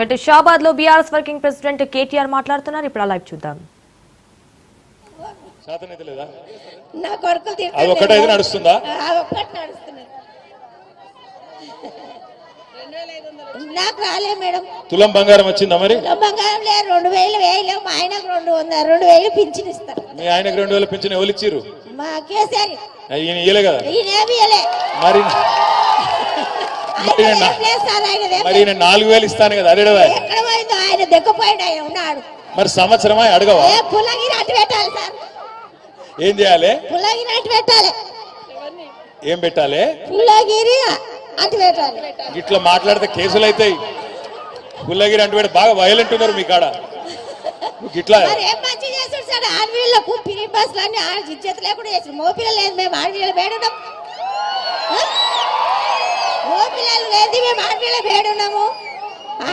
ఇటు షాబాద్ లో BRS working president KTR మాట్లాడుతున్నారు. ఇప్పుడు లైవ్ చూద్దాం. నా కొడుకులు అది ఒకటే ఇది నడుస్తుందా? నాకు రాలే మేడం. తులం బంగారం వచ్చిందా? మరి తులం బంగారం లేదు. 2000 వేయలేవు. మా ఆయనకు 200 పింఛన్ ఇస్తారు. మీ ఆయనకు 2000 పింఛన్ ఎవరు ఇచ్చిర్రు? మా కేసీఆర్ ఈయన ఇయ్యలే కదా. ఈయన ఏమి ఇయ్యలే. మరి మరి నేను 4000 ఇస్తాను కదా. అడగవా? ఎక్కడ పోయిందో ఆయన దగ్గపోయాడు. ఆయన ఉన్నాడు. మరి సంవత్సరమా అడగవా? పుల్లగిరి అటు పెట్టాలి సార్. ఏం చేయాలి? పుల్లగిరి అటు పెట్టాలి. ఏం పెట్టాలి? పుల్లగిరి అటు పెట్టాలి. ఇట్లా మాట్లాడితే కేసులు అవుతాయి. పుల్లగిరి అంటూ పెట్టి బాగా వైలెంట్ ఉన్నారు మీ కాడ. ఇట్లా ఏం మంచి చేస్తాడు సార్. ఆడపిల్లలకు పిరి బస్సులు అన్ని ఇజ్జత్ లేకుండా చేసి మోపిల్లలు లేదు. మేము ఆడపిల్లలు వేడున్నాం. మోపిల్లలు లేదు. మేము ఆడపిల్లలు వేడున్నాము.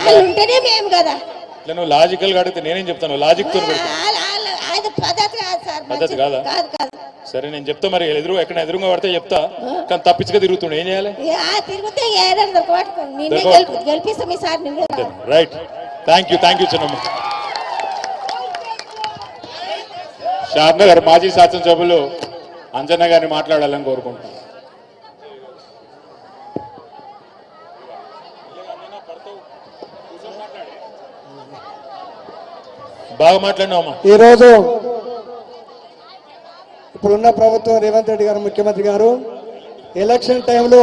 వాళ్ళు ఉంటేనే మేము కదా. ఇట్లా నువ్వు లాజికల్ గా అడిగితే నేనేం చెప్తాను? లాజిక్ తో పద్ధతి కాదు సార్. పద్ధతి కాదా? కాదు కాదు. సరే నేను చెప్తా. మరి ఎక్కడ ఎదురుగా పడితే చెప్తా. కానీ తప్పించుగా తిరుగుతుండే ఏం చేయాలి? తిరిగితే గెలిపిస్తాం ఈ సార్. రైట్. థ్యాంక్ యూ చిన్నమ్మ. షాద్నగర్ మాజీ శాసనసభ్యులు అంజన్న గారిని మాట్లాడాలని కోరుకుంటున్నాను. బాగా మాట్లాడినావమ్మా. ఈరోజు ఇప్పుడున్న ప్రభుత్వం రేవంత్ రెడ్డి గారు ముఖ్యమంత్రి గారు ఎలక్షన్ టైంలో